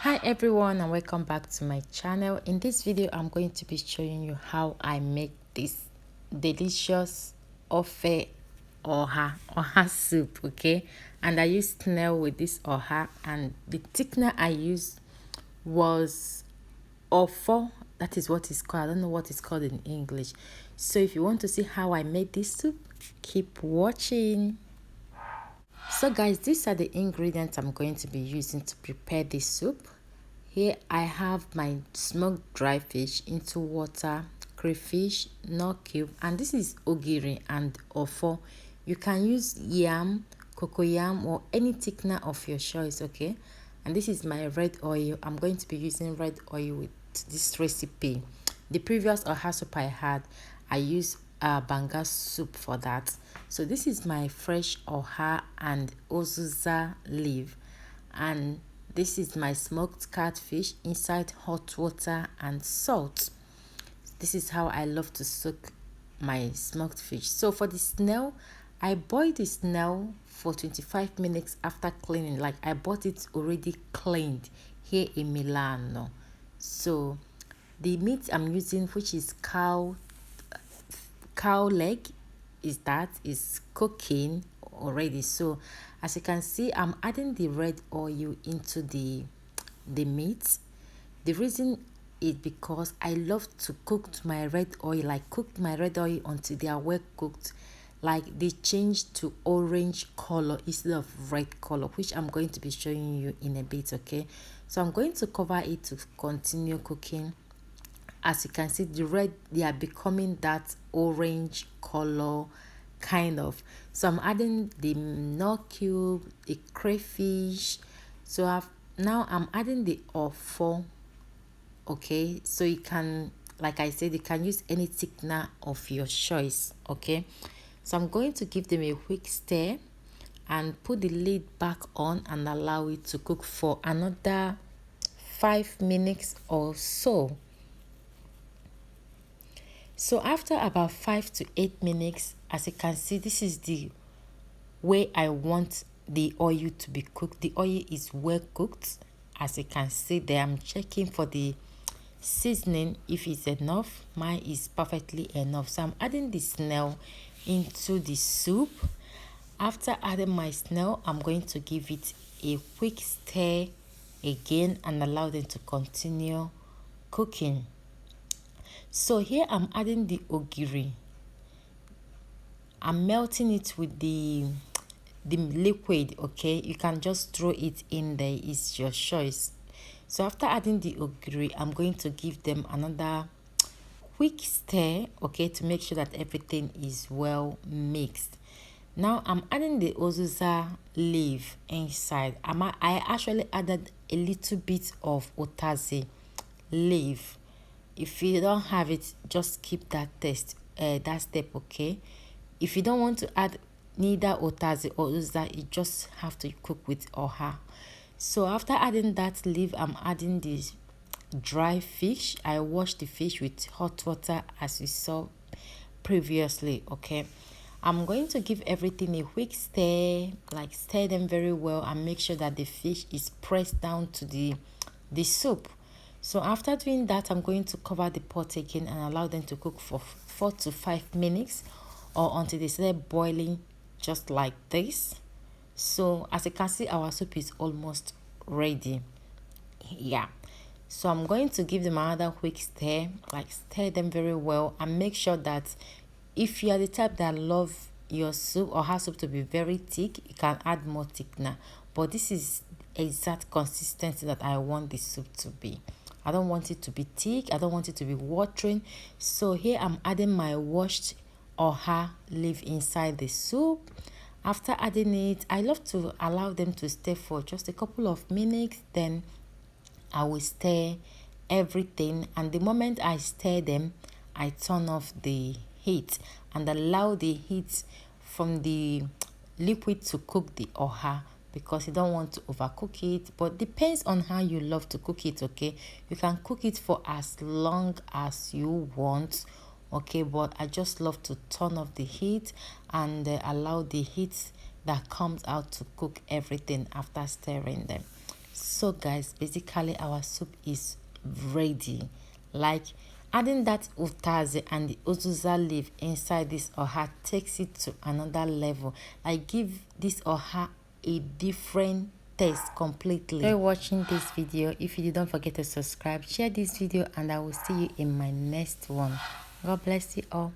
Hi everyone, and welcome back to my channel. In this video I'm going to be showing you how I make this delicious Ofe Oha soup. Okay, and I used snail with this Oha, and the thickener I used was Ofo. That is what it's called. I don't know what it's called in English. So if you want to see how I made this soup, keep watching. So guys, these are the ingredients I'm going to be using to prepare this soup. Here I have my smoked dry fish into water, crayfish, nut cube, and this is ogiri and ofo. You can use yam, cocoyam, or any thickener of your choice, okay? And this is my red oil. I'm going to be using red oil with this recipe. The previous oha soup I had, I used banga soup for that. So this is my fresh oha and Uziza leaf, and this is my smoked catfish inside hot water and salt. This is how I love to soak my smoked fish. So for the snail, I boiled the snail for 25 minutes after cleaning. Like I bought it already cleaned here in Milano. So the meat I'm using, which is cow leg, is cooking already. So as you can see, I'm adding the red oil into the meat. The reason is because I love to cook my red oil, like cook my red oil until they are well cooked, like they change to orange color instead of red color, which I'm going to be showing you in a bit. Okay, so I'm going to cover it to continue cooking. As you can see, the red, they are becoming that orange color kind of. So I'm adding the nut cube, the crayfish. So I'm adding the offal. Okay, so you can, like I said, you can use any thickener of your choice. Okay, so I'm going to give them a quick stir and put the lid back on and allow it to cook for another 5 minutes or so. So after about 5 to 8 minutes, as you can see, this is the way I want the oil to be cooked. The oil is well cooked. As you can see there, I'm checking for the seasoning if it's enough. Mine is perfectly enough. So I'm adding the snail into the soup. After adding my snail, I'm going to give it a quick stir again and allow them to continue cooking. So here I'm adding the ogiri. I'm melting it with the liquid. Okay, you can just throw it in there, it's your choice. So after adding the ogiri, I'm going to give them another quick stir, okay, to make sure that everything is well mixed. Now I'm adding the Uziza leaf inside. I actually added a little bit of otazi leaf. If you don't have it, just keep that that step, okay? If you don't want to add neither otazi or uziza, you just have to cook with oha. So after adding that leaf, I'm adding this dry fish. I washed the fish with hot water as you saw previously. Okay, I'm going to give everything a quick stir, like stir them very well and make sure that the fish is pressed down to the soup. So after doing that, I'm going to cover the pot again and allow them to cook for 4 to 5 minutes or until they start boiling, just like this. So as you can see, our soup is almost ready. Yeah, so I'm going to give them another quick stir, like stir them very well and make sure that if you are the type that love your soup or her soup to be very thick, you can add more thickener, but this is exact consistency that I want the soup to be. I don't want it to be thick, I don't want it to be watering. So here I'm adding my washed oha leaf inside the soup. After adding it, I love to allow them to stir for just a couple of minutes. Then I will stir everything, and the moment I stir them, I turn off the heat and allow the heat from the liquid to cook the oha, because you don't want to overcook it, but depends on how you love to cook it. Okay, you can cook it for as long as you want. Okay, but I just love to turn off the heat and allow the heat that comes out to cook everything after stirring them. So guys, basically our soup is ready. Like adding that utazi and the uziza leaf inside this oha takes it to another level. Like give this oha a different taste completely. If you're watching this video, if you did, don't forget to subscribe, share this video, and I will see you in my next one. God bless you all.